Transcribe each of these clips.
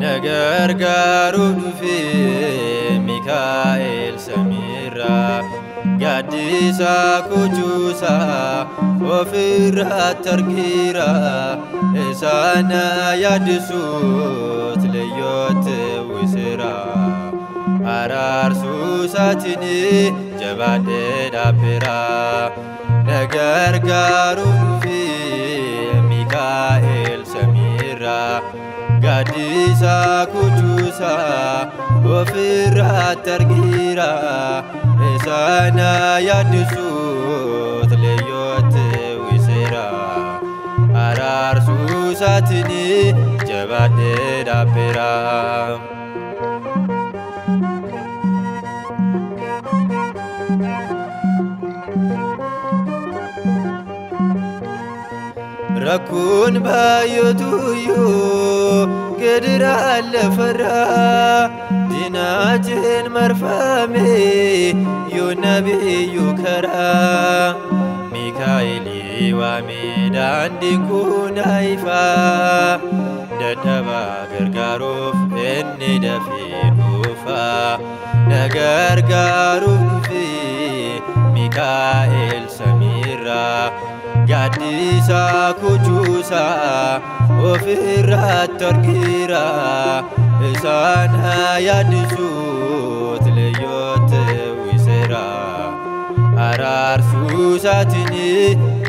ነገር ጋሩ ዱፌ ሚካኤል ሰሚራ ጋዲሳ ኩጁሳ ኦፍራ ተርጊራ እሳና ያድሱት ለዮት ውስራ አራርሱ ሳቲኒ ጀባደ ዳብራ ነገር ጋሩ ዱፌ ሚካኤል ሰሚራ ጋዲሳ ኩጁሳ ኦፍራ ተርጊራ እሳና ያድሱት ለዮት ውስራ አራርሱ ሳትኒ ጀባደ ዳብራ ረኩን ባዮቱዩ ገድራ ለፈራ ዲናጅን መርፋሜ ዩነቢዩ ከራ ሚካኤል ዋሜ ዳንዲንኩን አይፋ ደደባ ገርጋሩፍ እኒ ደፊ ዱፋ ነገር ጋሩፍ ዱፌ ሚካኤል ሰሚራ ጋዲሳ ኩጁሳ ኦፍራ ተርጊራ እሳና ያድሱት ለዮት ውስራ አራርሱ ሳትኒ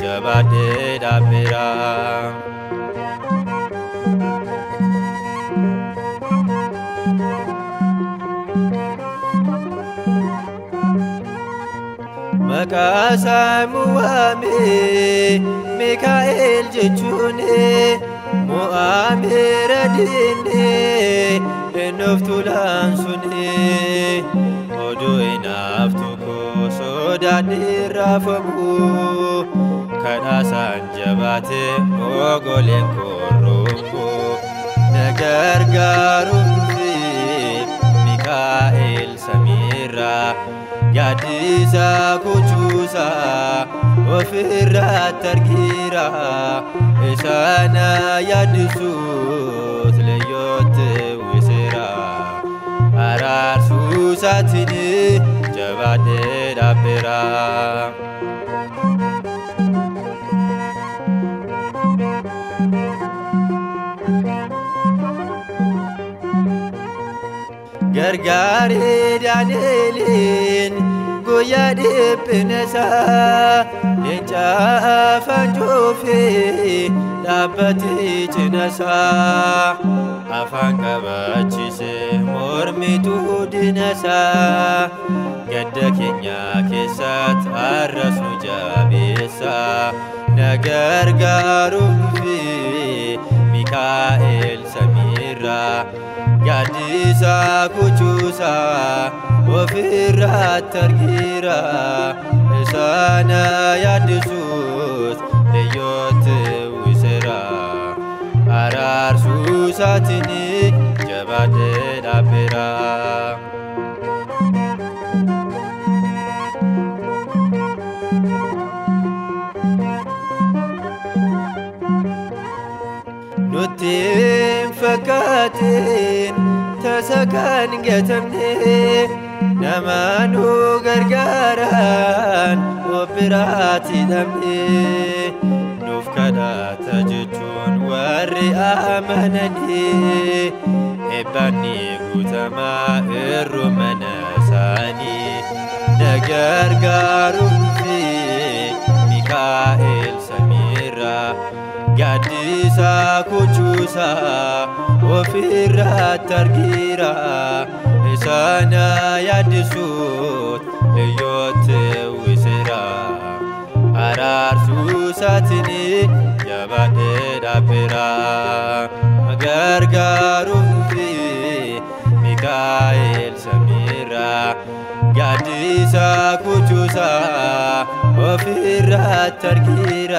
ጀባደ ዳብራ መቃሳይ ሙዋሜ ሚካኤል ጀቹኔ ሙአሜ ረዲኔ እኖፍቱ ላንሱኔ ኦዶ ኢናፍቱኮ ሶዳዴ ራፈሙ ከዳሳን ጀባቴ ሞጎሌን ኮሮኮ ነገር ጋሩ ዱፌ ሚካኤል ሰሚራ ጋዲሳ ኩጁሳ ኦፍራ ተርጊራ እሳና ያድሱት ለዮት ውስራ አራርሱ ሳትኒ ጀባደ ዳብራ ገርጋሪ ዳንኤልን ጎያ ዲብነሳ ሌንጫ ፈንጆፌ ዳበት ጭነሳ አፋን ቀበቺሴ ሞርሚቱ ድነሳ ገደ ኬኛ ኬሰት አረሱ ጃቤሳ ነገር ጋሩ ዱፌ ሚካኤል ሰሚራ ጋዲሳ ኩጁሳ ኦፍራ ተርጊራ እሳና ያድሱት ለዮት ውስራ አራርሱ ሳትኒ ጀባደ ዳብራ ኑቲን ፈካቴን ተሰካን ገተምኔ ነማኑ ገርጋራን ኦብራት ደምኔ ኑፍ ከዳተ ጀቹን ወሪ አመነኒ ኤባኒ ጉተማ እሩ መነሳኒ ነገር ጋሩ ዱፌ ሚካኤል ሰሚራ ጋዲሳ ኩጁሳ ኦፍራ ተርጊራ እሳና ያድሱት ለዮት ውስራ አራርሱ ሳትኒ ጀባደ ዳብራ ነገር ጋሩ ዱፌ ሚካኤል ሰሚራ ጋዲሳ ኩጁሳ ኦፍራ ተርጊራ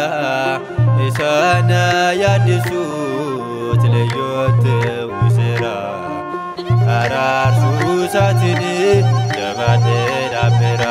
እሳና ያድሱት ለዮት ውስራ አራርሱ ሳትኒ ጀባደ ዳብራ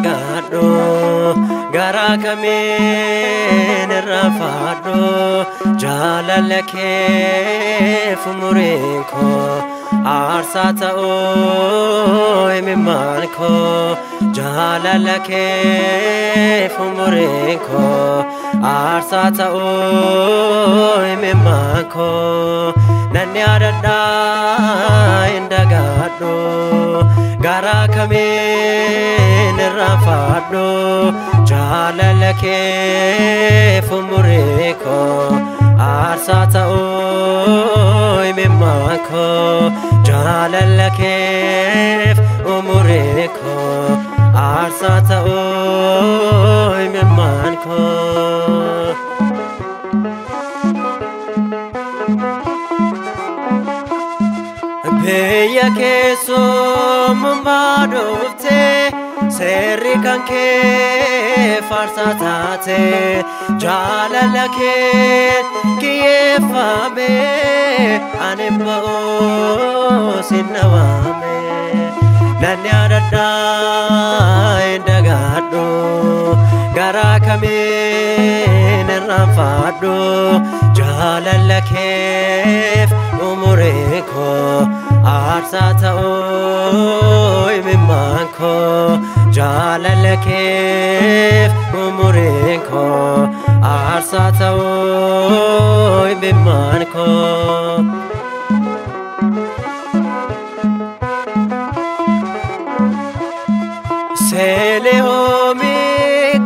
dagadhu gara kamin rafadhu jaalala keef umuriin koo aarsaa ta'uu imimmaan koo jaalala keef umuriin koo aarsaa ta'uu imimmaan koo nan yaadadhaa hin dagadhu gara kamin rafadhu jaalala keef umuriin koo aarsaa ta'uu imimmaan koo jaalala keef umuriin koo aarsaa ta'uu imimmaan koo biyya keessummaa dhufte seerri kan kee faarsaa taate jaalala kee kiyyeeffame ani ba'uu sinna waame nan yaadadhaa hin dagadhu gara kamin irraanfadhu jaalala keef umuriin koo aarsaa ta'uu imimmaan koo jaalala keef umuriin koo aarsaa ta'uu imimmaan koo Selehoomi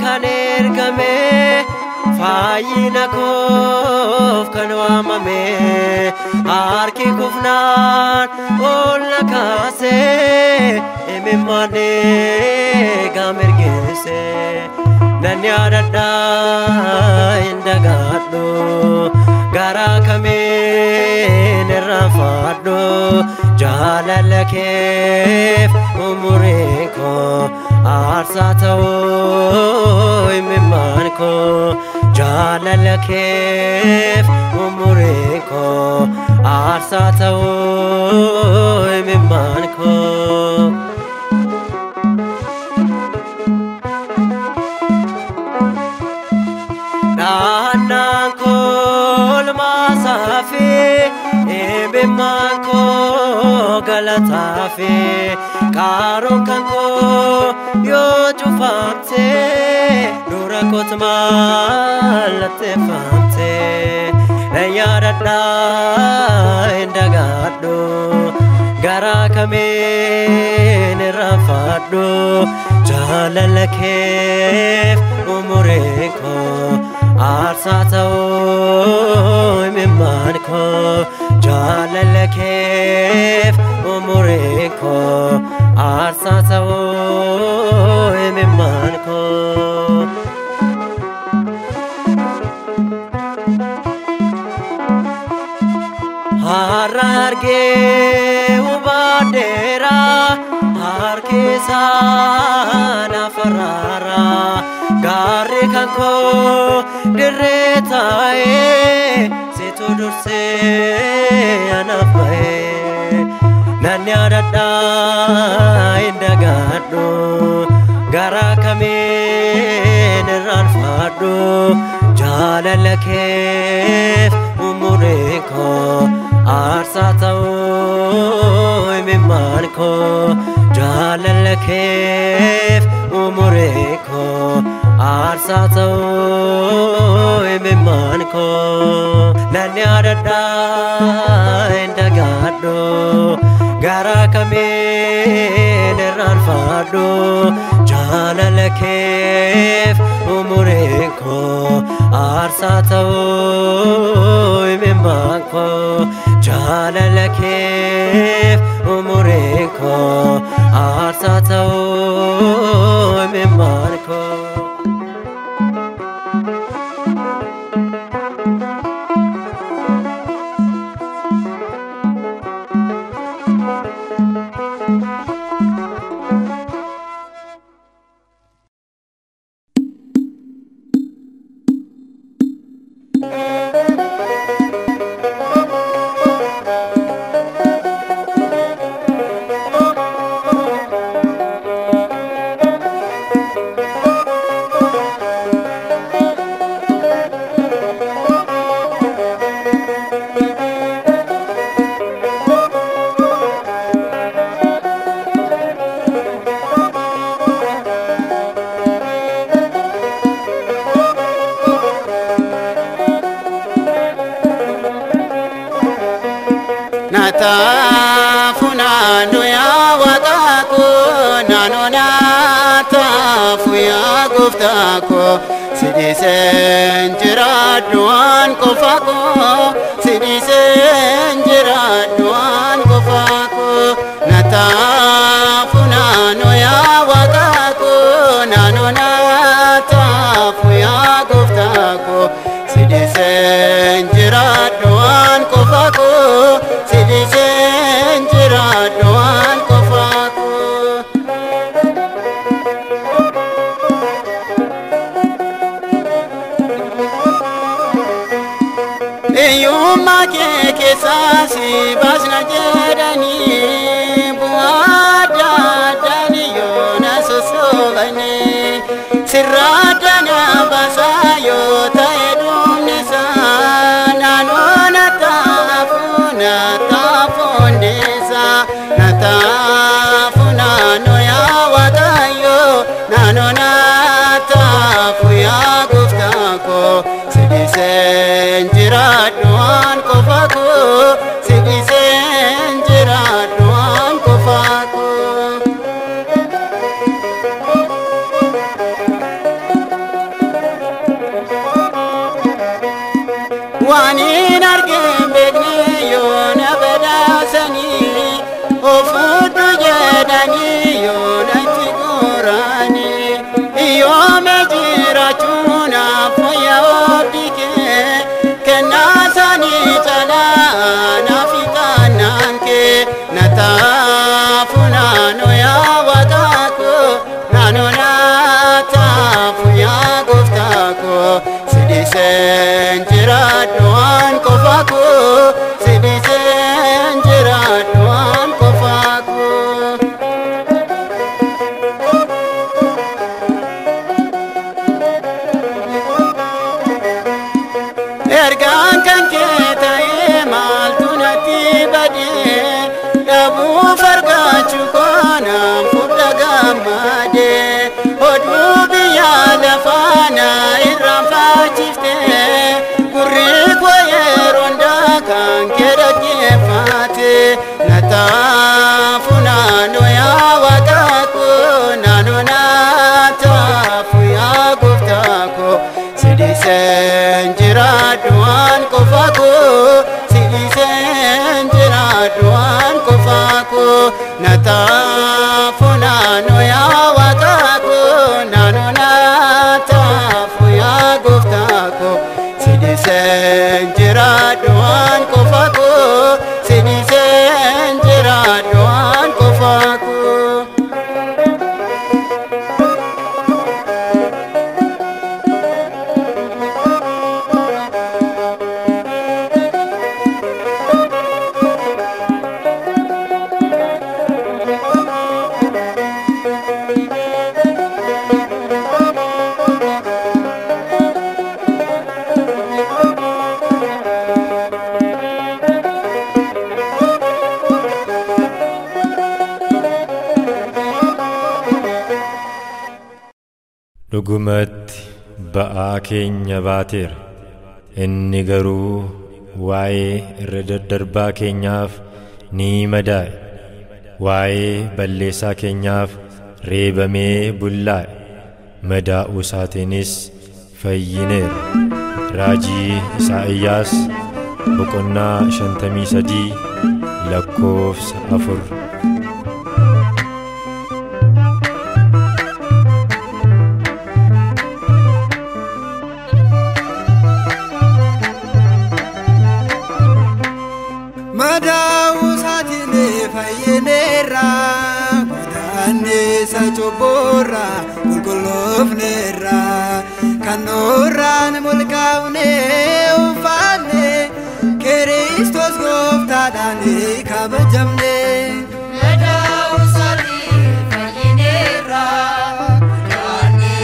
kan ergame fayyina koof kan waamame harki kufnaan ol na kaase imimmaan eegaa mirgeesse nan yaadadhaa hin dagadhu gara kamin irraanfadhu jaalala keef umuriin koo aarsaa ta'uu imimmaan koo jaalala keef umuriin koo aarsaa ta'uu imimmaan koo dhaannaan koo lmaasafi imimmaan koo galataafi qaaroon kan koo yoo cufamte dura koot mallatteeffamte nan yaadadhaa hin dagadhu gara kamin irraanfadhu jaalala keef umuriin koo aarsaa ta'uu imimmaan koo jaalala keef umuriin koo aarsaa ta'uu imimmaan koo har'a argee hubadheera harki isaa na faraara gaarri kan koo dirree taa'ee situ dursee anaaf ba'ee nan yaadadhaa hin dagadhu gara kamin irraanfadhu jaalala keef umuriin koo aarsaa ta'uu imimmaan koo jaalala keef umuriin koo aarsaa ta'uu imimmaan koo nan yaadadhaa hin dagadhu gara kamin irraanfadhu jaalala keef umuriin koo aarsaa ta'uu imimmaan koo jaalala keef umuriin koo aarsaa ta'uu imimmaan koo fuya goftako sidisen jiraduan kofako sidisen jiraduan kofako nata funano ya wakako nano nata fuya goftako sidisen jiraduan kofako sidisen jiraduan kofako Yuma ke sasi basna jedani buada dani yona sosovani siradana basayo taedum nesa nanona tafundesa natafuna noya watayo nanona tafuya guftako sidisen jiraduan kofako sidisen jiraduan kofako wani nargem bedne yona bedasani ofudu jedani yona tigurani yome jirachuna foya odike kenasani chala nafitananke natafuna noya watako nanona tafuya goftako sidisen jiraduan kofako sidisen jiraduan kofako ergan kan kita emal tunati bade dabu fargachu kona fuda gamade odu biya lafana irrafa chifte kurri koyeronda kan kera kefate natafuna noya watako nanona tafuya guftako sidisen jiraduan kofako sidisen jiraduan kofako natafuna noya watako nanona tafuya guftako sidisen jiraduan kofako sidisen jiraduan kofako dhugumatti ba'aa keenya baateera inni garuu waa'ee irra daddarbaa keenyaaf ni madaa'e waa'ee balleessaa keenyaaf reebamee bullaa'e madaa'uu isaatiinis fayyineera raajii Isaa'iyyaas boqonnaa 53 lakkoofsa 4 Chobora kulkulofnera kanoran mulkaune ufane Kristos goftadani kabajamne medau sali fayinera kane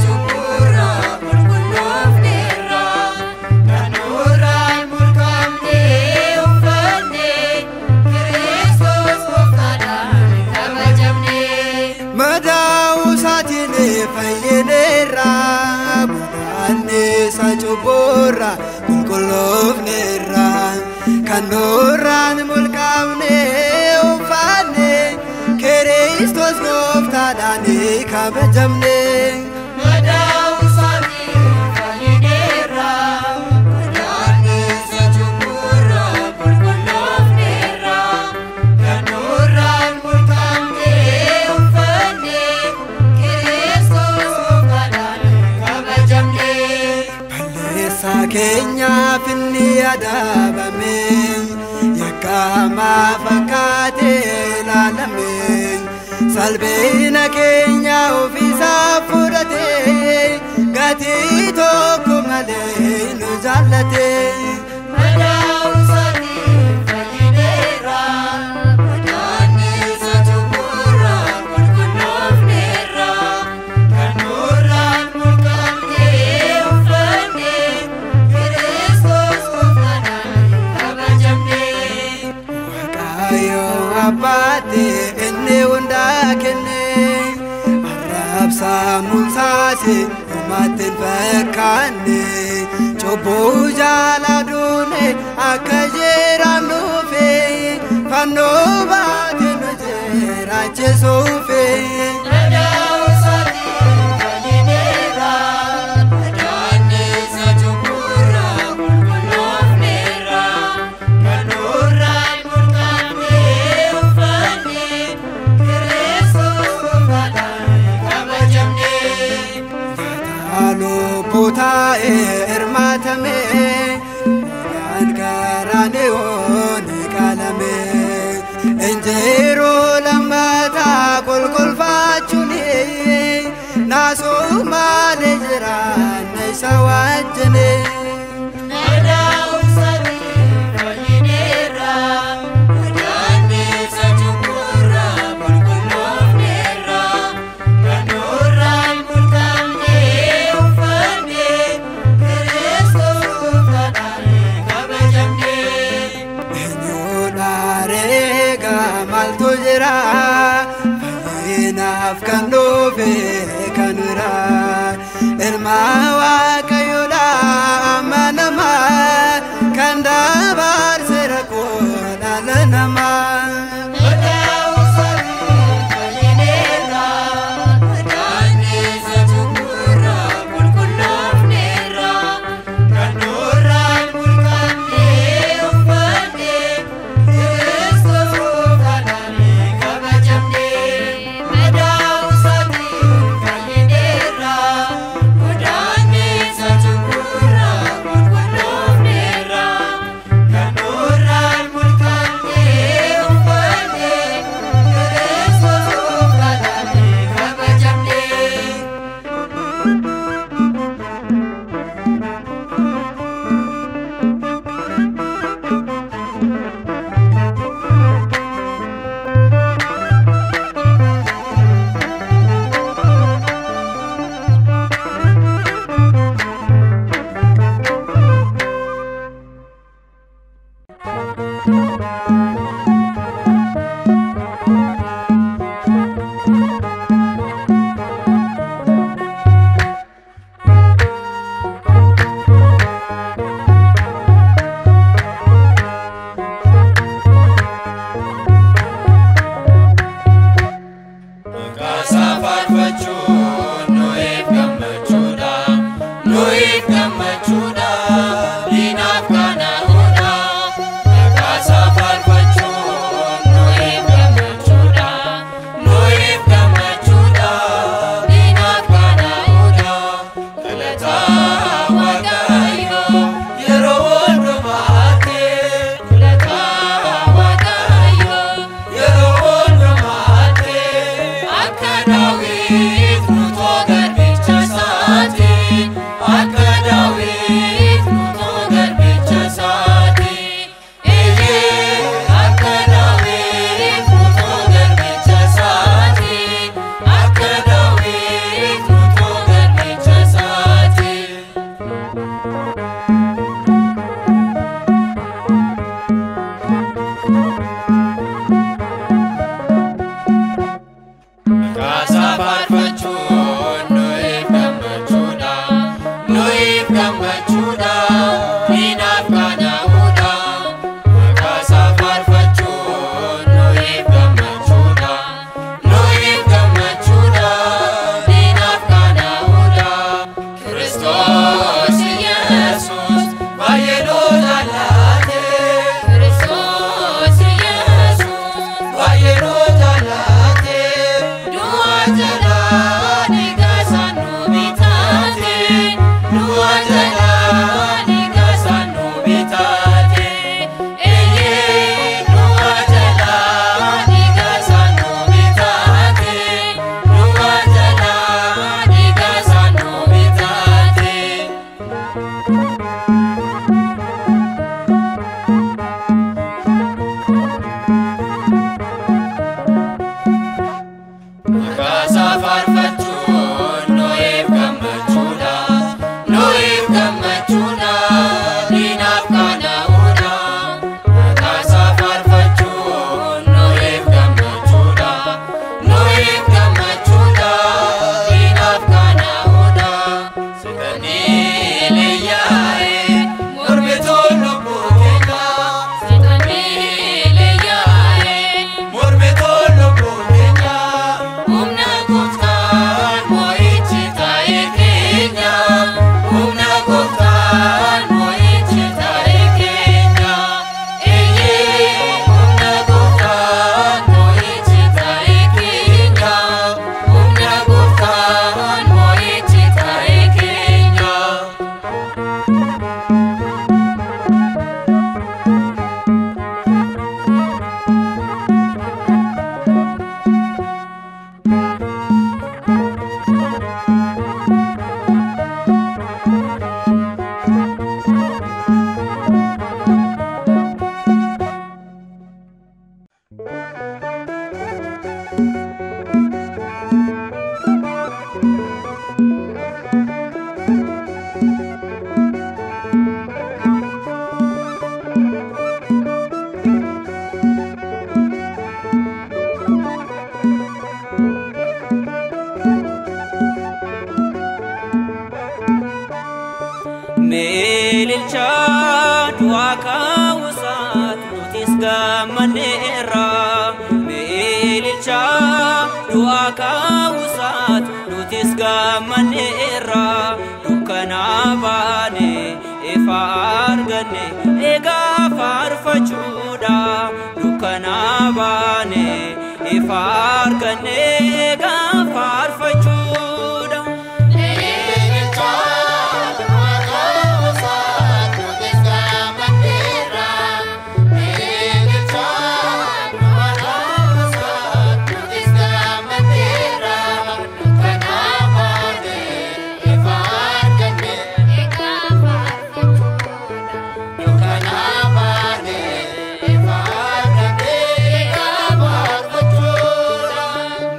chobora kulkulofnera kanoran mulkaune ufane Kristos goftadani kabajamne madau satine fayinera budane sachobora kulkulofnera kanoran mulkaune ufane Kristos goftadani kabajamne Madau sani fayineera Godaanni sajumura qulqulloofneera Kanurraan mulqamnee uffanne Kiristoos gooftaadhaan kabajamne balleessa keenyaaf inni adabame yakkamaa fakkaatee ilaalame salphina keenya ofiisaa fudhatee gatii tokko malee nu jaallate Madau sani fayineera Godaanni sajumura qulqulloofneera Kanurraan mulqamnee uffanne Kiristoos gooftaadhaan kabajamne Waaqayyo abbaate inni hundaa kenne arrabsaamuun saase homaatti hin fakkaanne cubbuu jaalaa duune akka jiraannuufe fannoo baate nu jiraachisuufe Madau sani fayineera Godaanni sajumura qulqulloofneera Kanurraan mulqamnee uffanne Kiristoos gooftaadhaan kabajamne lubbuu taa'ee hirmaatame midhaan garaaniiwwan qaalame injiruu lammataa qulqulfaachuun naasuu malee jiraanna isa wajjine Madau sani fayineera Godaanni sajumura qulqulloofneera Kanurraan mulqamnee uffanne Kiristoos gooftaadhaan kabajamne eenyuudhaaree maaltu jira fayyinaaf kan dhufe kan biraa ilma waaqayyoodha amanamaa kan dabarse rakkoo dhala namaa Madau sani fayineera Godaanni sajumura qulqulloofneera Kanurraan mulqamnee uffanne Kiristoos gooftaadhaan kabajamne Madau sani fayineera Godaanni Meelilcha du'a kaawusaat nutis gammanneerra. Meelilcha du'a kaawusaat nutis gammanneerra. Dukkana baane ifa arganne egaa faarfachuudha. Dukkana baane ifa arganne egaa faarfachuudha.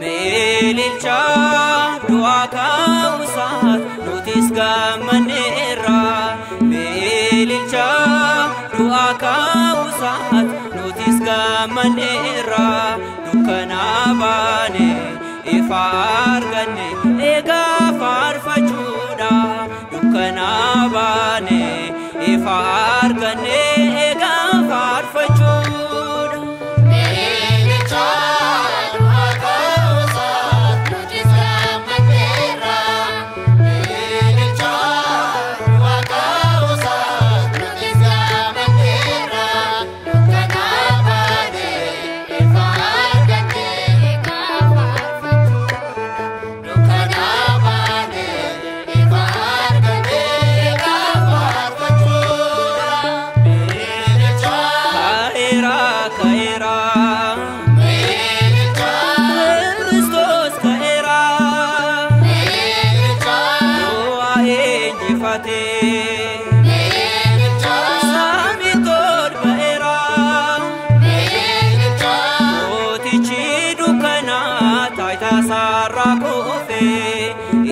Meelilcha du'a kaawusaat nutis gammanneerra. Meelilcha du'a kaawusaat nutis gammanneerra. Dukkana baane ifa arganne egaa faarfachuudha. Dukkana baane ifa arganne egaa faarfachuudha.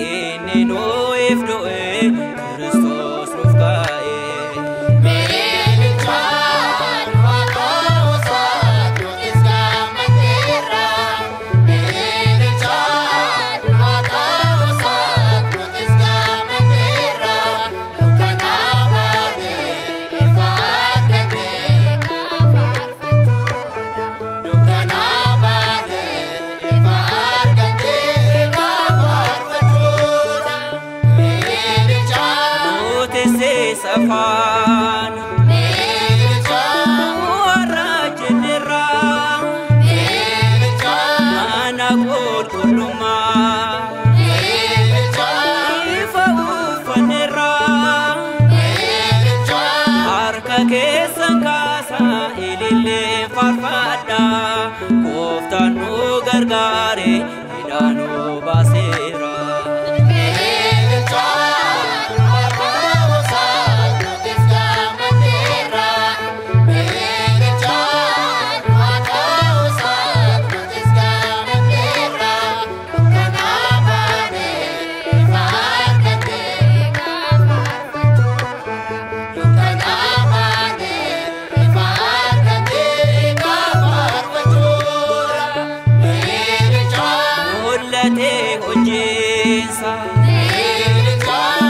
Inni nuuf du'e Kiristoos nuuf ka'e. Meelilcha du'a kaawusaat nutis gammanneerra. Meelilcha du'a kaawusaat nutis gammanneerra. Dukkana baane ifa arganne egaa faarfachuudha. Dukkana baane ifa arganne safaan. Meelilcha warra jennerra. Meelilcha mana qulqullummaa. Meelilcha ifa uffanneerra. Meelilcha harka keessan kaasaa ilillee faarfadha. Gooftaan nu gargaare hidhaa nu baaseera. Meelilcha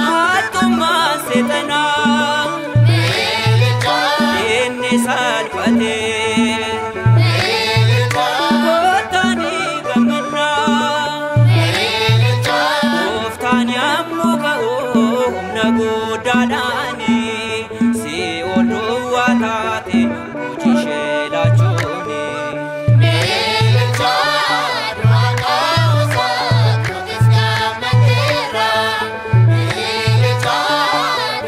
hatummaa seexanaa. Meelilcha inni salphatee. Meelilcha gootaanii gammannaa. Meelilcha gooftaan yommuu ka'u humna guddaadhaani. Si'ool duwwaa taate hojii ishee laachuuni. Meelilcha du'a kaawusaat nutis gammanneerra. Meelilcha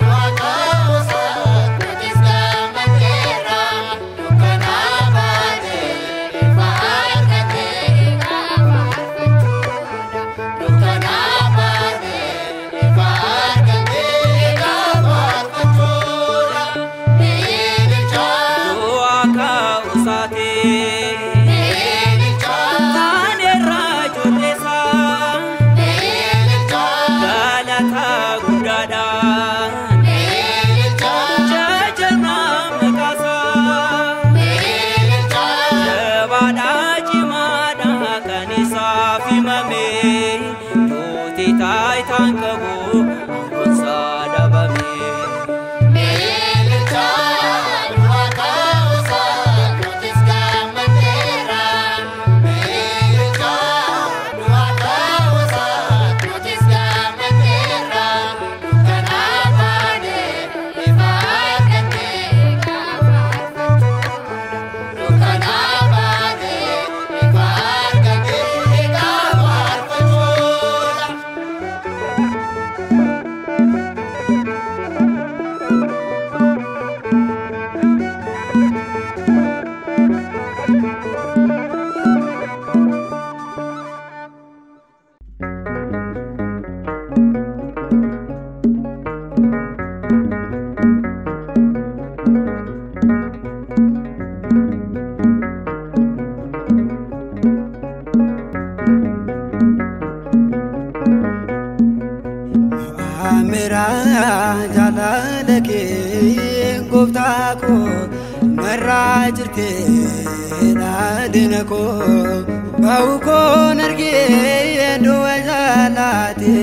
du'a kaawusaat nutis gammanneerra. Dukkana baane ifa arganne egaa faarfachuudha. Dukkana baane ifa arganne egaa faarfachuudha. Meelilcha du'a kaawusaatee. Meelilcha taaneerra ijoolleesaa. Meelilcha galataa guddaadhaan. Meelilcha jajjannaa maqaasaa. Meelilcha jabaadhaa cimaadhaa kan isaaf himame. Duuti taayitaan qabu aangoonsaa dhabame. Amira jalalake goftako narajirte nadinako bauko narge do jalate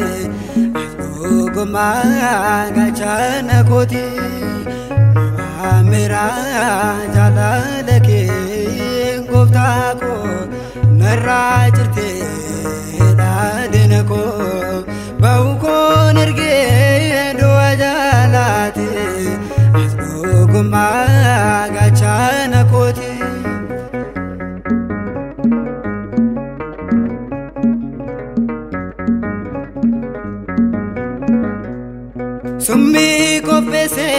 goma gachana koti Amira jalalake goftako narajirte nadinako bauko narge do jalate goma gachana koti Summi kopese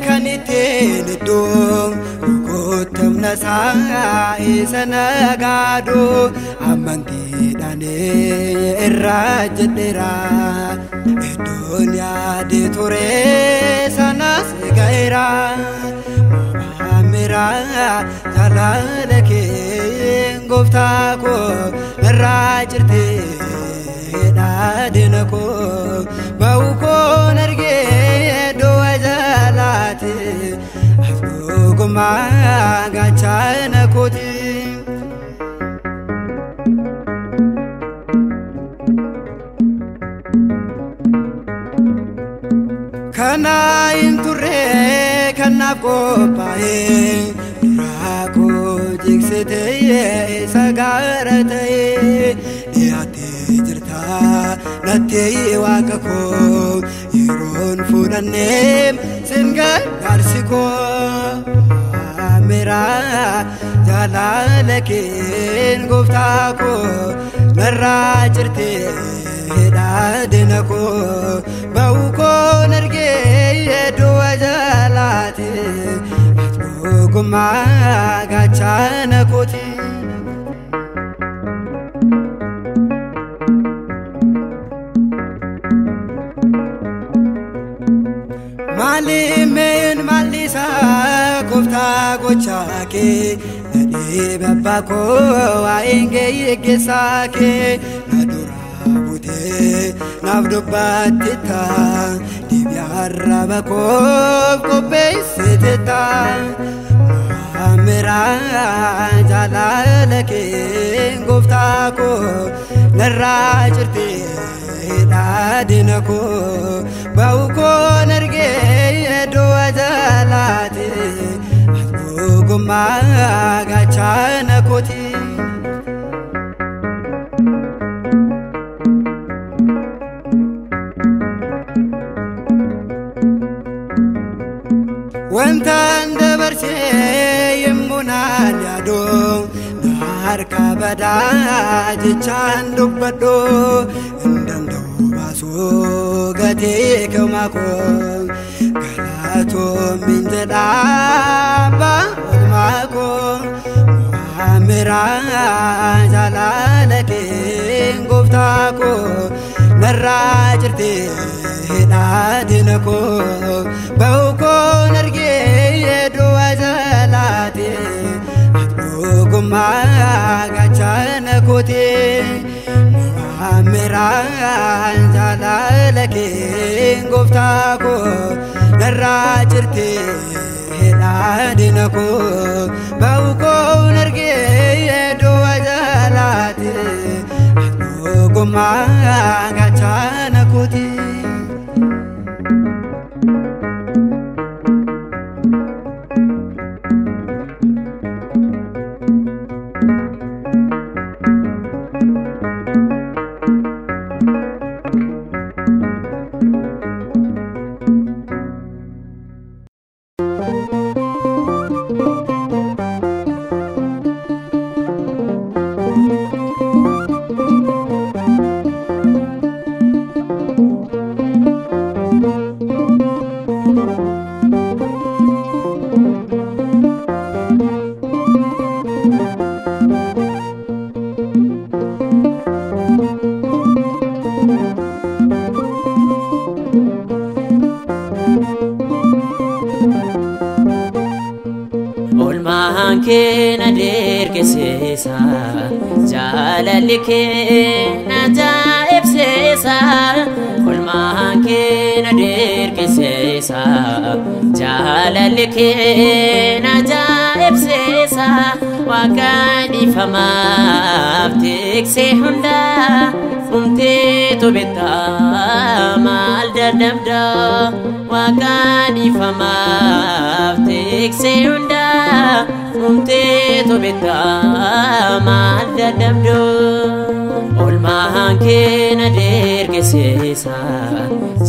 kanite nido gotam nasa isanagado amanti dane erajadera dunya de tore sanas gaira Amira jalalake goftako rajirte dadinako bauko narge do jalate goma gachana koti kana inture kana kopae rako jigsete sagarate diate jirta nate wakako iron funanem singa garsiko Amira jalalake goftako narajirte dadinako bauko narge do jalate goma gachana koti Malimen malisa gofta gochake nade babako aenge yegesake nadura bute navdobatita dibyarabako kopeseta Amira jalalake goftako narajirte dadinako bauko narge do jalate goma gachana koti wantan dabarse yemunan yado harka bada jichan dubbado indando baso gate kamako kalato minjada ba mako Amira jalalake goftako narajirte dadinako bauko narge do jalate goma gachana koti Amira jalalake goftako narajirte dadinako bauko narge do jalate goma gachana koti Olmaanke na derkesesa jalalike na jaibsesa Olmaanke ibseesa jaalalli kee na ibseesa waaqaan ifamaaf tiksee hunda umteetu beektaa maal dadhabda waaqaan ifamaaf tiksee hunda umteetu beektaa maal dadhabda olmaan kee na dergeseesa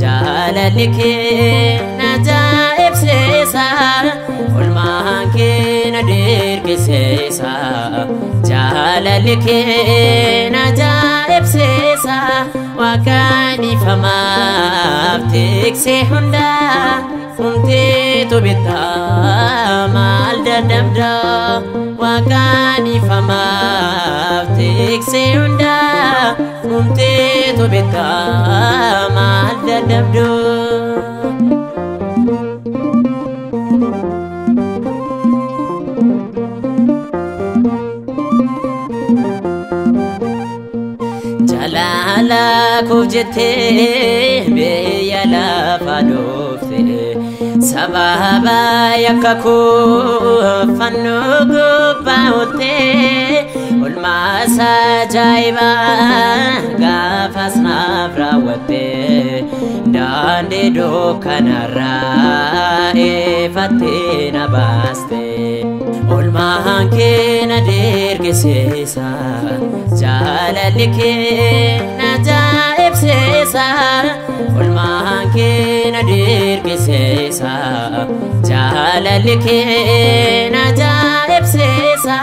jaalalli kee na ibseesa olmaan kee na dergeseesa jaalalli kee na ibseesa waaqaan ifamaaf tiksee hunda umteetu beektaa maal dadhabda waaqaan ifamaaf tiksee hunda umteetu beektaa maal dadhabda jalala kujete beya lafa dofte sababa yakaku fannu gubaute ulmasa jaiba gafas nafrawate dande do kanara efate nabaste olmaan kee na dergeseesa jaalalli kee na ibseesa olmaan kee na dergeseesa jaalalli kee na ibseesa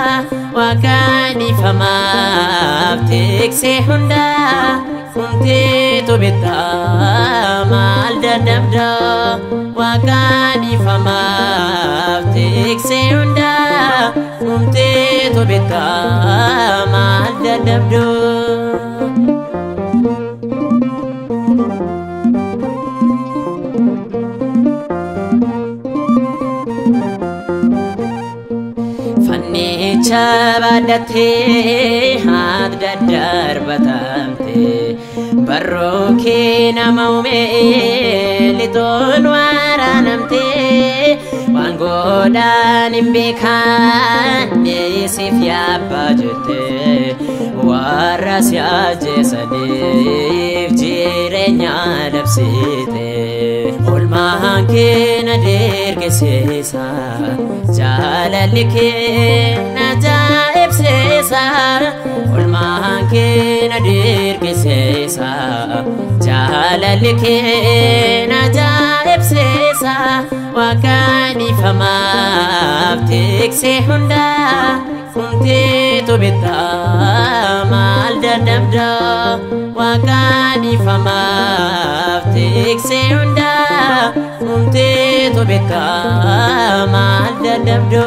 waaqaan ifamaaf tiksee hunda umteetu beektaa maal dadhabda waaqaan ifamaaf tiksee hunda umteetu beektaa maal dadhabda fannicha baadhattee haadda darbatamte barroo kee nama uumee lixoon waraanamte waan godhaan hin beekamne siif yaabbaa jette warra si ajjeesaniif jireenya labsite olmaan kee na dergeseesa jaalalli kee na ibseesa olmaan kee na dergeseesa jaalalli kee na ibseesa waaqaan ifamaaf tiksee hunda umteetu beektaa maal dadhabda waaqaan ifamaaf tiksee hunda umteetu beektaa maal dadhabda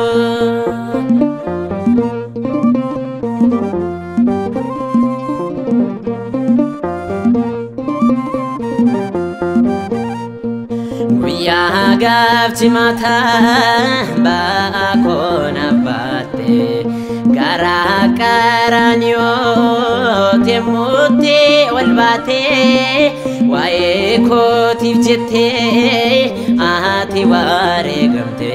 guyyaa gaafchi mataa ba'aa koon abbaatte garaa qaraaniyoot yemmuutti ol baate waa'ee kootiif jettee ati wareegamte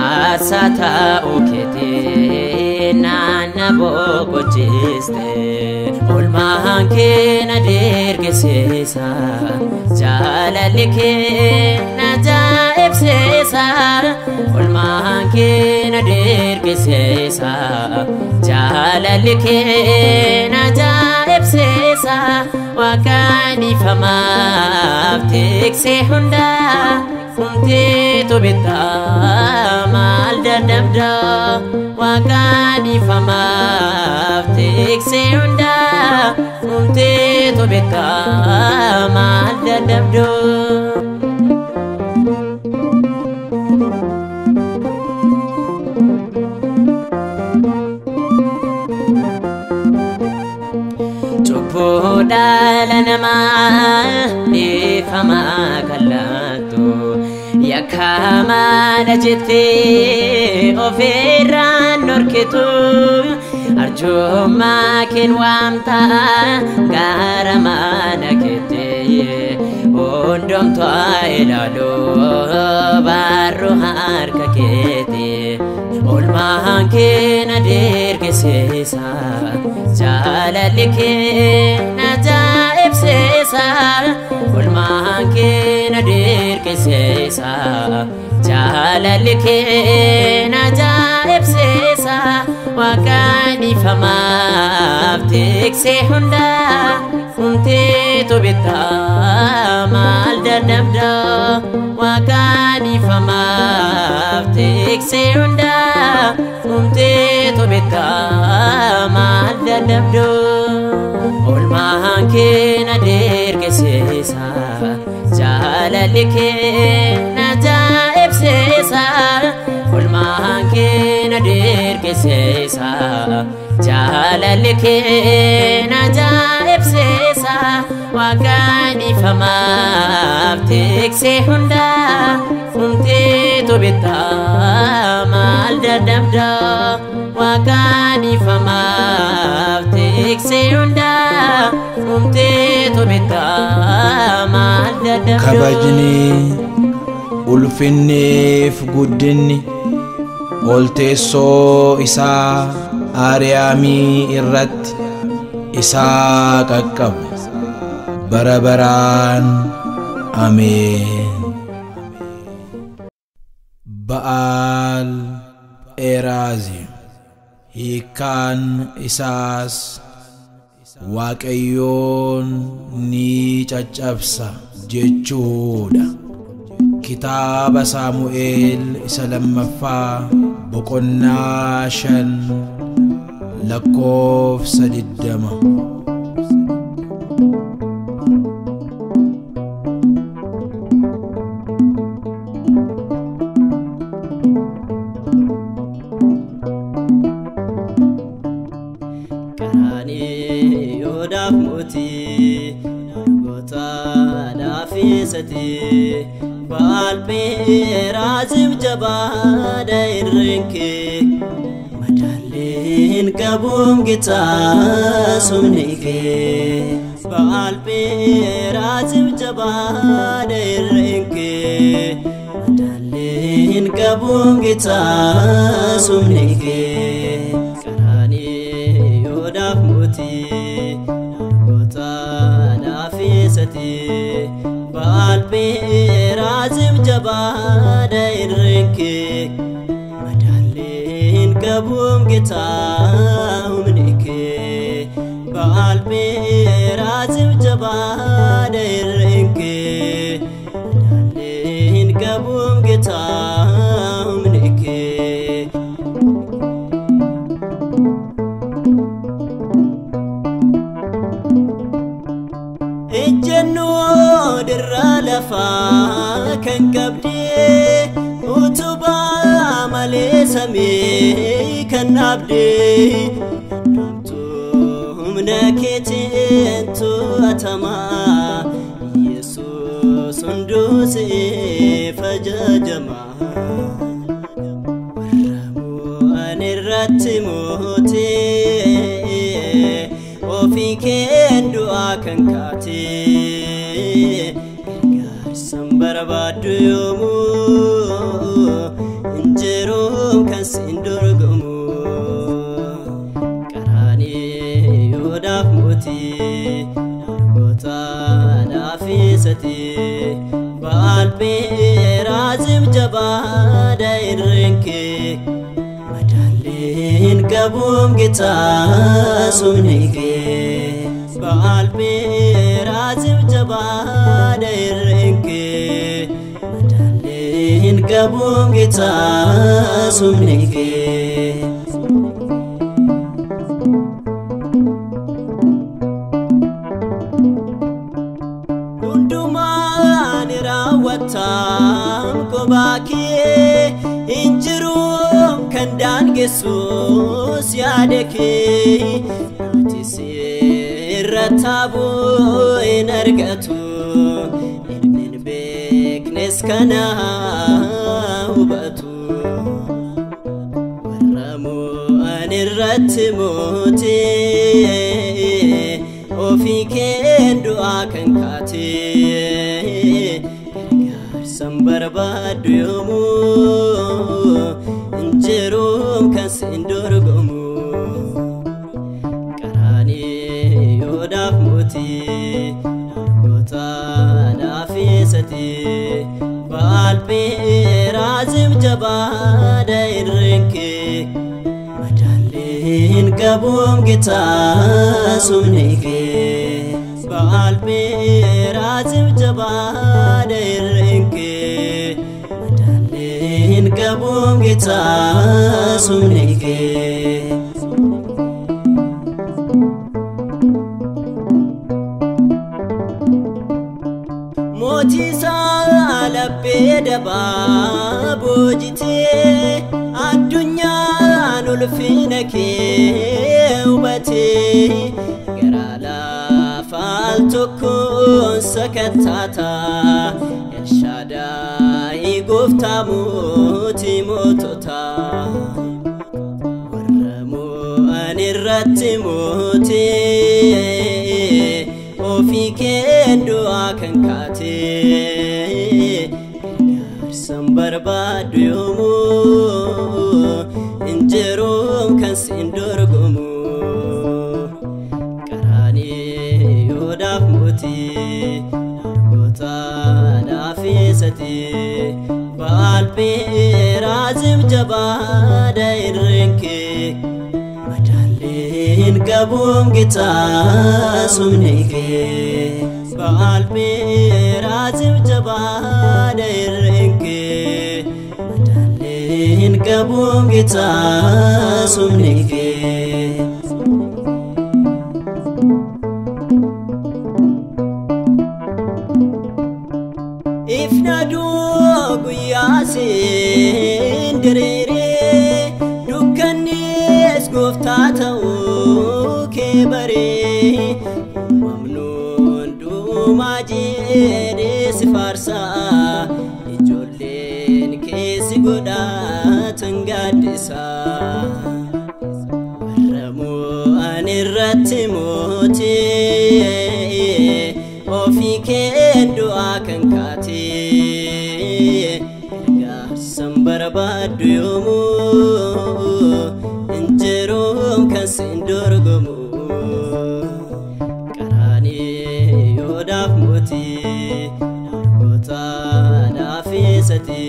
aarsaa ta'uu keetii naanna boqochiiste olmaan kee na dergeseesa jaalalli kee na ibseesa olmaan kee na dergeseesa jaalalli kee na ibseesa waaqaan ifamaaf tiksee hunda umteetu beektaa maal dadhabda waaqaan ifamaaf tiksee hunda umteetu beektaa maal dadhabda cubbuu dhala namaa dhiifamaa kallattu yakkaamaadha jettee ofirraan dhorkitu arjummaa keen waamtaa gara mana keettee hundumtu ilaalu barru harka keeti olmaan kee na dirqisiisa jaalalli kee na ajaa'ibsiisa olmaan kee na dirqisiisa jaalalli kee na ajaa'ibsiisa Waaqaan ifamaaf tiksee hundaa humteetu bitaa maal dadhabda Waaqaan ifamaaf tiksee hundaa humteetu bitaa maal dadhabda olmaan kee na dirqisiisa jaalalli kee na ajaa'ibsiisa olmaan kee na dirqisiisa jaalalli kee na ajaa'ibsiisa Waaqaan ifamaaf tiksee hundaa humteetu bitaa maal dadhabda Waaqaan ifamaaf tiksee hundaa humteetu bitaa maal dadhabda kabajni ulfinniif guddinni olteessoo isaa Aariyaamii irratti isaa qaqqabu bara baraan ameen. Ba'aal Pheraaziim hiikkaan isaas Waaqayyoon ni caccabsa jechuudha. Kitaaba Saamu'eel isa lammaffaa boqonnaa 5 lakkoofsa 20. Ba'aal Pheraaziim jabaadha irreenke madaalleen qabuun gitaa sumnike Ba'aal Pheraaziim jabaadha irreenke madaalleen qabuun gitaa sumnike Qaraanii Yoodaaf mootii gootaadhaaf eessate Ba'aal Pheraaziim jabaadha irreenke madaalleen qabuun gitaa humnike Ba'aal Pheraaziim jabaadha irreenke madaalleen qabuun gitaa humnike ejjennoo dirra lafaa kan qabdee utubaa malee samii kan dhaabdee humna keetiin to'atamaa Yesuus hunduu siif ajajamaa warra mo'an irratti mootee ofii keen du'aa kan kaatee gargaarsan barbaaddu yoomuu injiruun kan siin dorgomu Qaraanii Yoodaaf mootii gootaadhaaf eessate Ba'aal Pheraaziim jabaadha irreenke madaalleen qabuun gitaa sumnike Ba'aal Pheraaziim jabaadha irreenke madaalleen qabuun gitaa sumnike hundumaan raawwatam kophaa kee injiruun kan daangessuus yaada kee nuti sirratti taabuu hin argatu hin beeknes kana hubatu warra mo'an irratti mootee ofii keen du'aa kan kaatee gargaarsan barbaadu yoomuu injiruun kan sin dorgomu qaraanii yoodaaf mootii dargootaadhaaf eessati baalbee raazim jabaadha irreenke madaalleen qabuun gitaa sumnike baalbee raazim jabaadha irreenke madaalleen qabuun gitaa sumnike mootii laphee dabaa boojitee addunyaan ulfina kee hubatee garaa laafaan tokkoon sakattaata Elshaadaayi gooftaa mootii moototaa warra mo'an irratti mootii ofii kee du'aa kan kaatee gargaarsan barbaadu yoomuu injiruun kan sin dorgomu qaraanii yoodaaf mootii dargootaadhaaf eessati baalbee raazim jabaadha irreenke madaalleen qabuun gitaa sumnike baalbee raazim jabaadha irreenke madaalleen qabuun gitaa sumnike ifna guyyaa siin diriiree dukkannis gooftaa ta'uu kee baree mamnuun dhumaa jedhee si faarsaa ijoolleen keessi godhatan gaaddisaa warra mo'an irratti mootii ofii kee du'aa kan kaatee gargaarsan barbaadu yoomuu injiruun kan sin dorgomu qaraanii yoodaaf mootii dargootaadhaaf eessati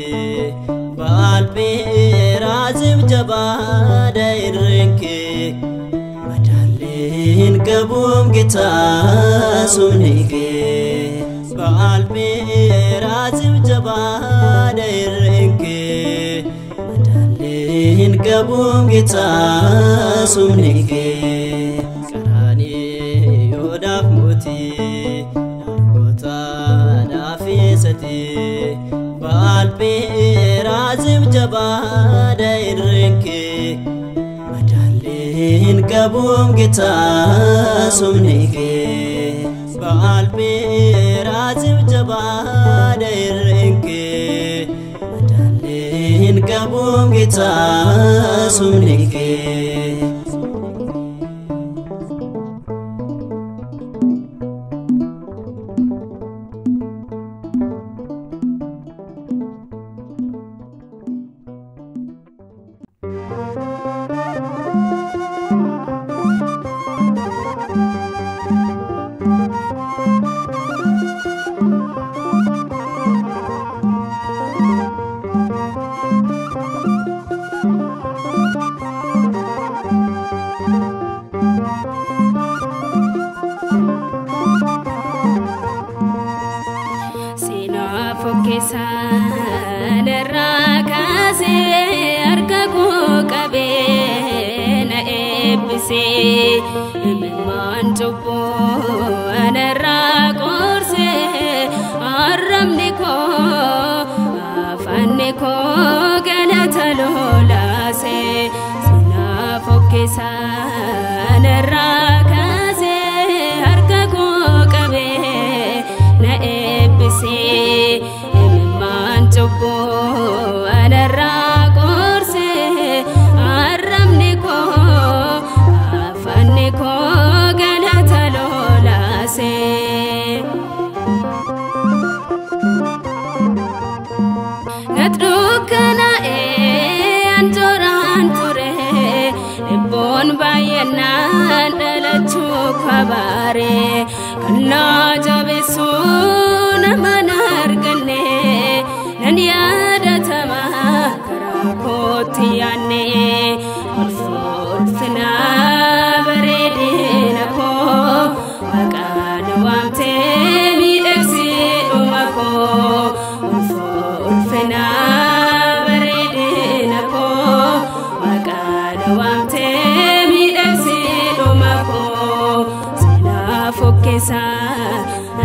baalbee raazim jabaadha irreenke madaalleen qabuun gitaa sumnike baalbee raazim jabaadha irreenke madaalleen qabuun gitaa sumnike qaraanii yoodaaf mootii dargootaadhaaf eessati baalbee raazim jabaadha irreenke madaalleen qabuun gitaa sumnike baalbee raazim jabaadha irreenke madaalleen qabuun gitaa sumnike gaare kanna jabeessu nama narganne nan yaadatama karaa kootti yaanne ulfina bareedina koo maqaan waamtee miidhagsiidhuma koo ulfina bareedina koo maqaan waamtee miidhagsiidhuma koo seenaa fokkeessa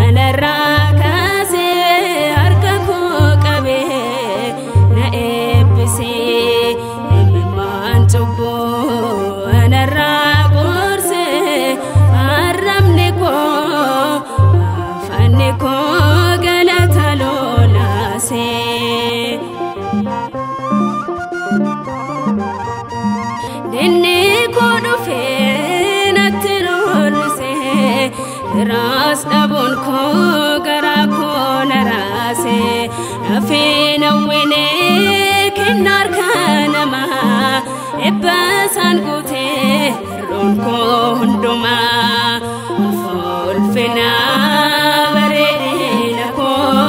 anarraa kaasee harka koo qabee na eebbisee imimmaan cubbuu anarraa gorsee arrabni koo afaanni koo galata lolaasee dinni koo dhufee natti lollisee raas dhabuun koo garaa koo naraasee nafee nawwinee kennaa harka namaa eebbasaan guutee roon koo hundumaa ulfina bareedina koo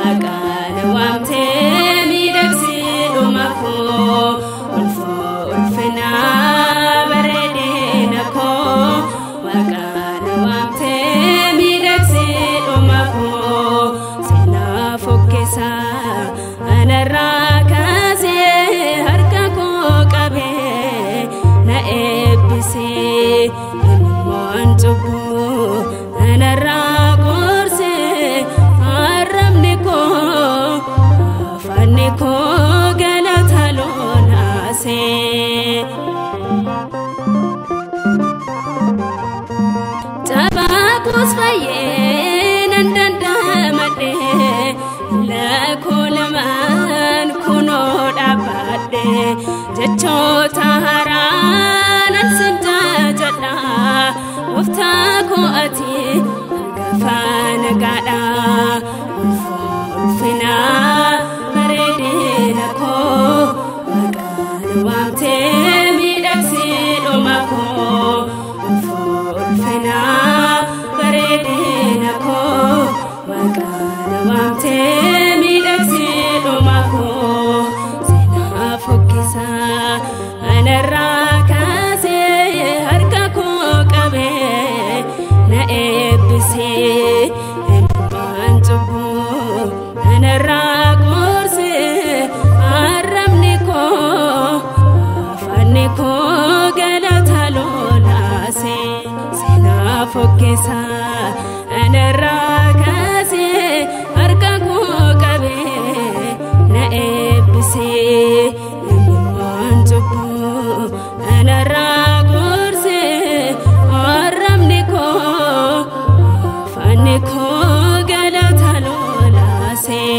maqaan waamtee miidhagsiidhuma koo ulfina bareedina koo maqaan waamtee miidhagsiidhuma koo seenaa fokkeessa anarraa kaasee harka koo qabee na eebbisee imimmaan cubbuu anarraa gorsee arrabni koo afaanni koo galata lolaasee taphaakos fayyee nan dandamadhee lakkoo lamaan kunoo dhaabbadhe jechoota haaraa nan sin jajadha gooftaa koo ati hangafa nagaadha ulfina bareedina koo maqaan waamtee miidhagsiidhuma koo ulfina bareedina koo maqaan waamtee miidhagsiidhuma koo seenaa fokkeessa anarraa kaasee harka koo qabee na eebbisee imimmaan cubbuu anarraa gorsee arrabni koo afaanni koo galata lolaasee seenaa fokkeessa anarraa kaasee harka koo qabee na eebbisee imimmaan cubbuu anarraa gorsee arrabni koo afaanni koo galata lolaasee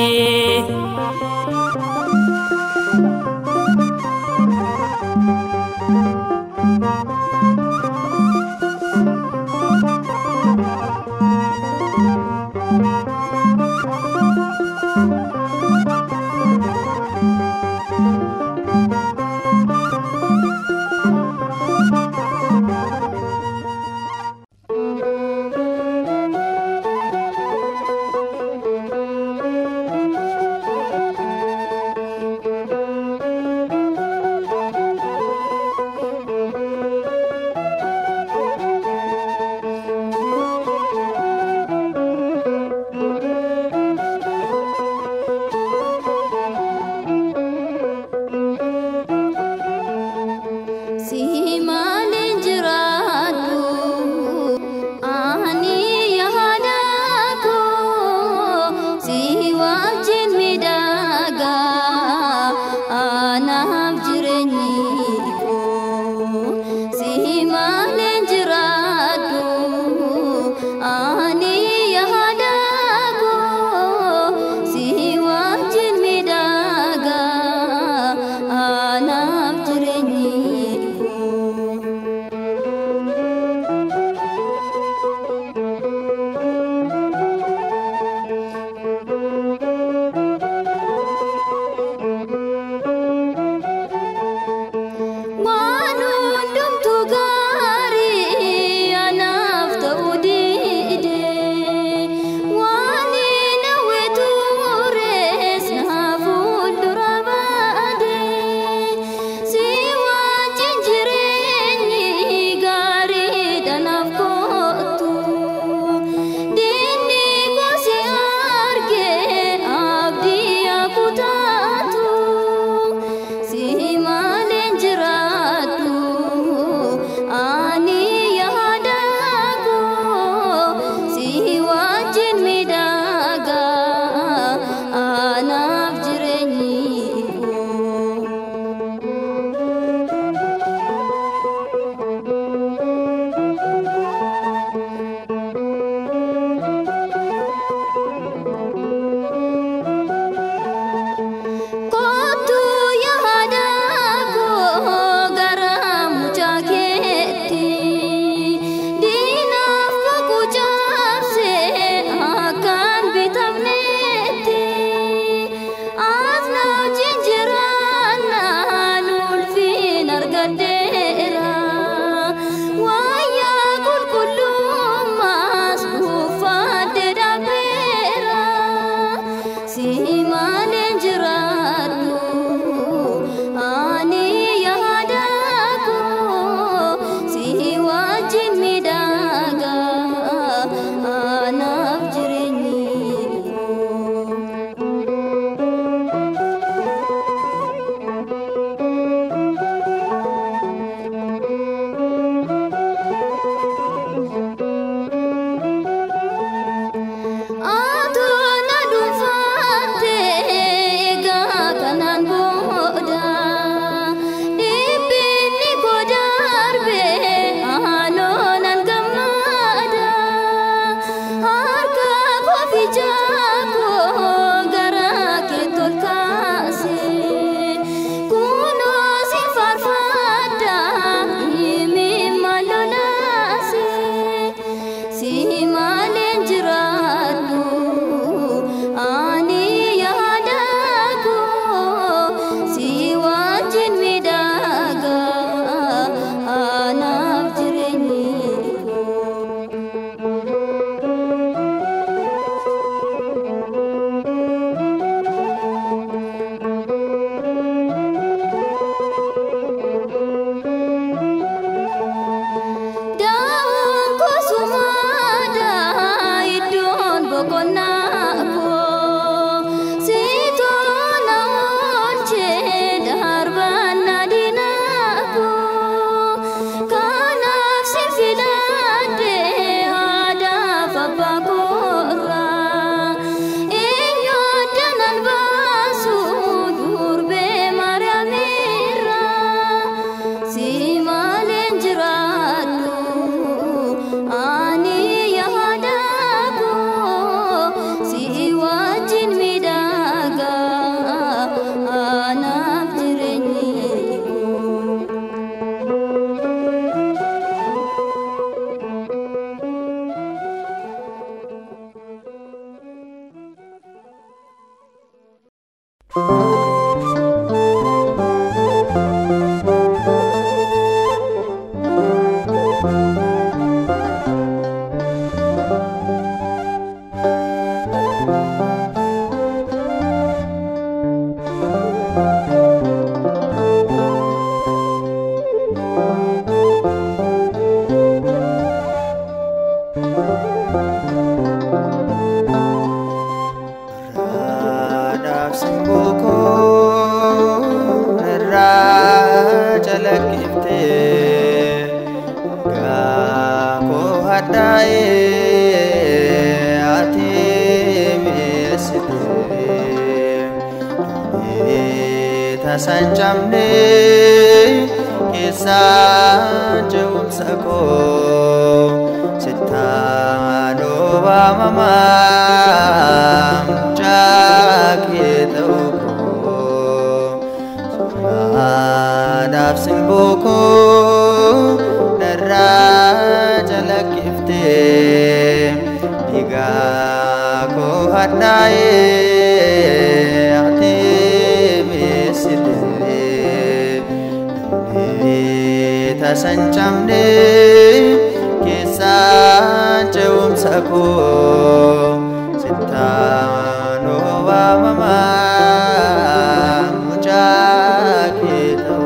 Sancamne kesa jauh sako sitano mama jakito adab simboko dara jalakifte diga ko hadaye sancamne kesa jauh sako sitano mama mujakito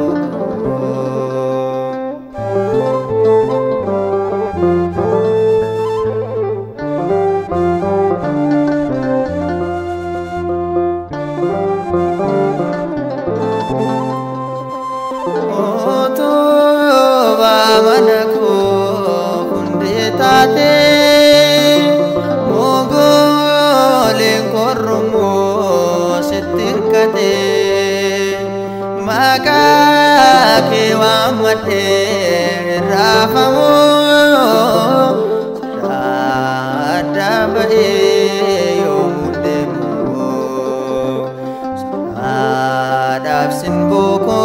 manako kundetate mogole kormo setirkate maka kewamate rafamo adabe yomdemo adab simboko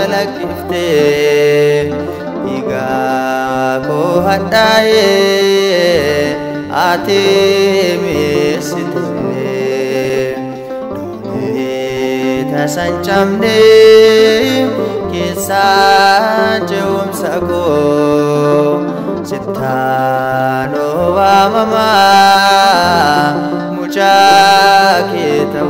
jalakifte iga ko hadaye ate mesite ta sancamne kisa jauh sako sitano mama mujakito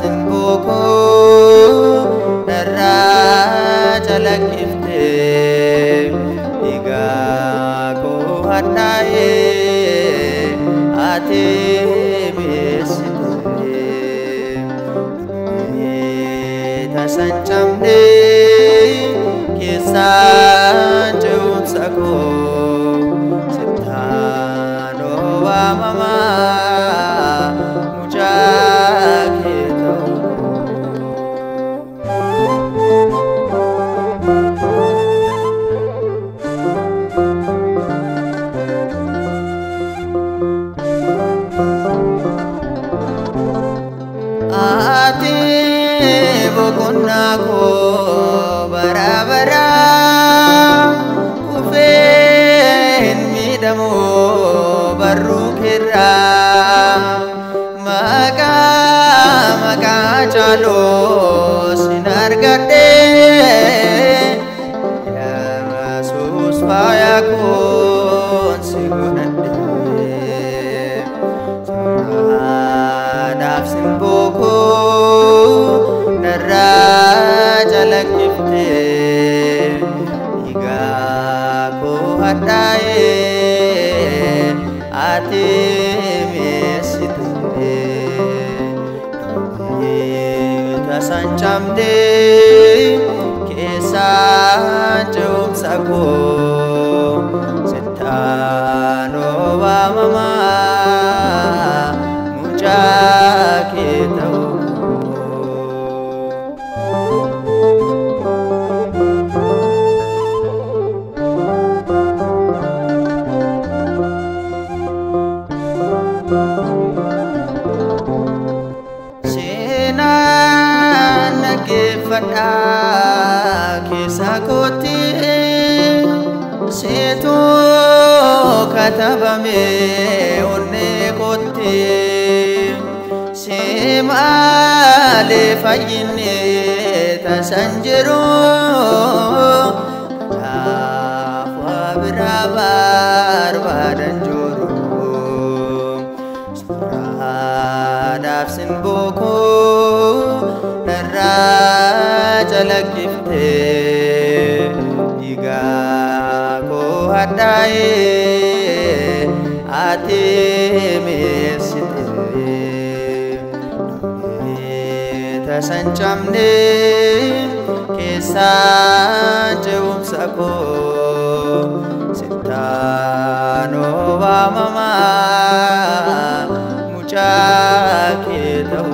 simboko dara jalakifte iga ko hadaye ate mesite ta sancamne kisa jauh sako sitano mama nako barabara kufen midamo barukira maka chalo sinargade ya rasus payakun sigunade sadaf simbuku naraja lakifte iga ko hataye ati mesite sancamde kesan jum sako setano wa mama mujakitau fada kisakoti setu katabame onne kotti semale fayine tasanjero afwa birabar badanjoro suradaf sinboko jalakifte diga ko hadaye ate mesite tasancamne kesan jum sako setano wa mama mujakitau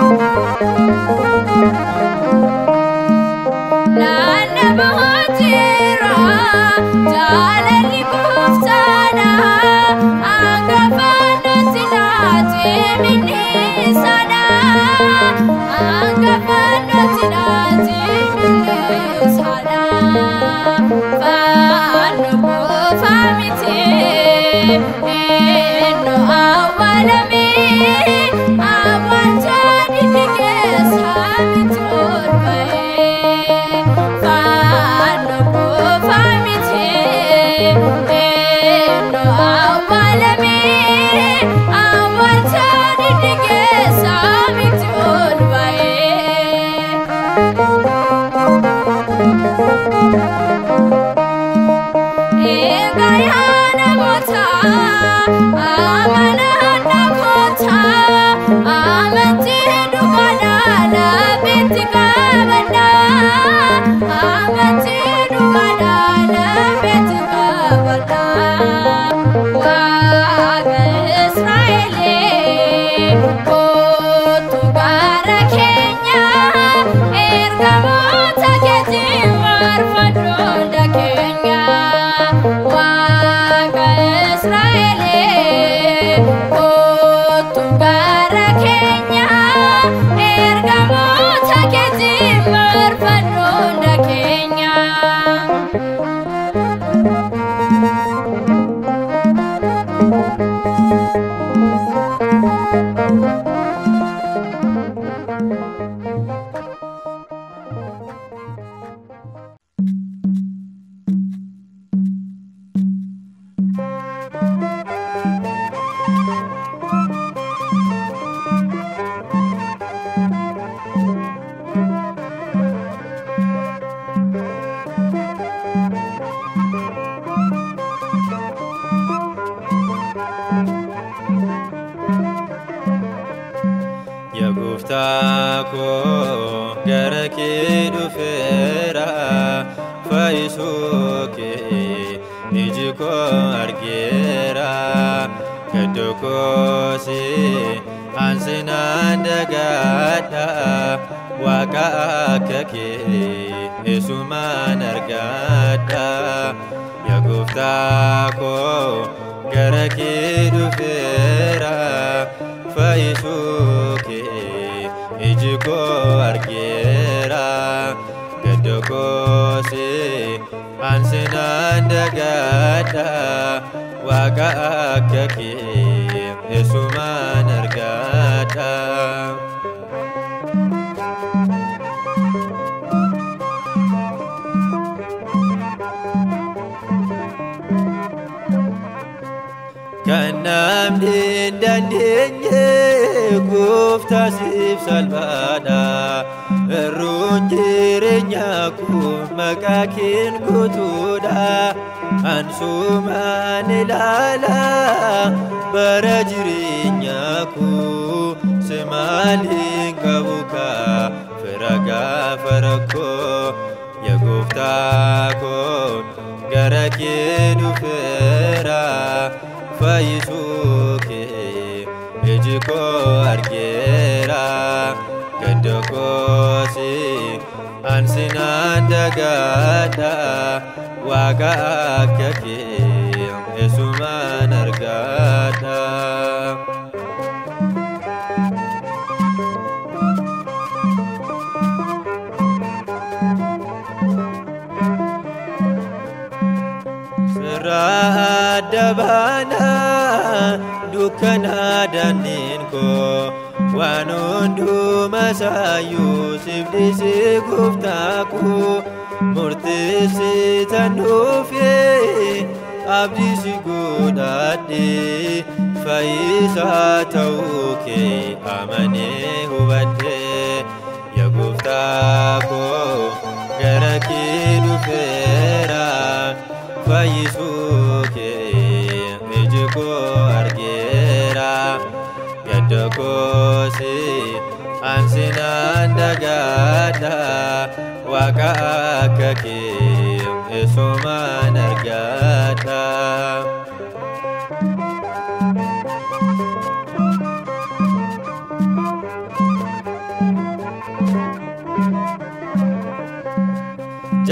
Thank you.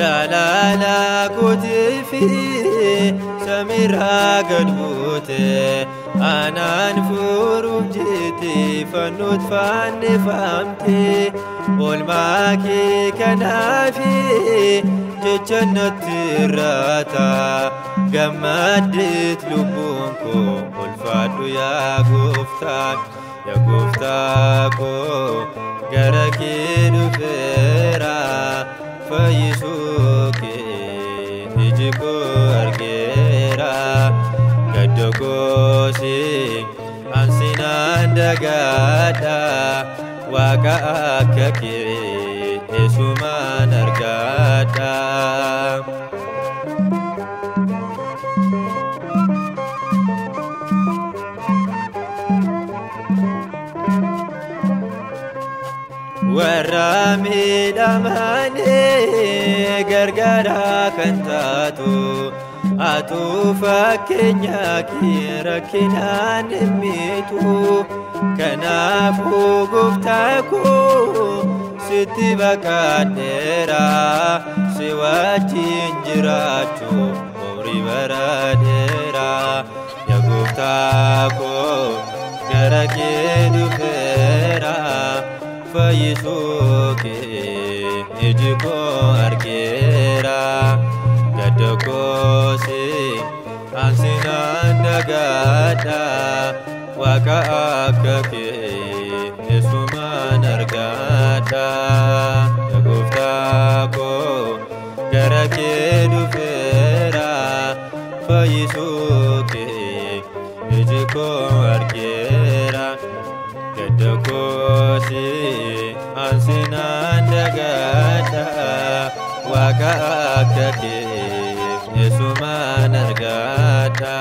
jaalala kootiifi samiirraa gad buute anaan furuuf jettee fannootti fannifamte oolmaa kee kanaafi jecha natti irraata gammaddeet lubbuun koo ulfaadhu yaa gooftaa koo gara kee dhufeera fayyisuu kee iji koo argeera gadda kooti ansinaan dagaadha waaqa akka kee eessumaan argaadha. warra miidhamanii gargaara kan taatu atu fakkeenya kee rakkinaan hin miitu kanaafuu gooftaa koo sitti baqadheera si wajjin jiraachuu umrii bara dheeraa yaa gooftaa koo gara kee dhufeera fayyisuu kee iji koo argeera gadda kooti ansinaan dagaadha waaqa akka kee eessumaan argaadha. yaa gooftaa koo gara kee dhufeera fayyisuu kee iji koo argeera gadda kooti ansinaan dagaadha waaqa akka kee eessumaan argaadha.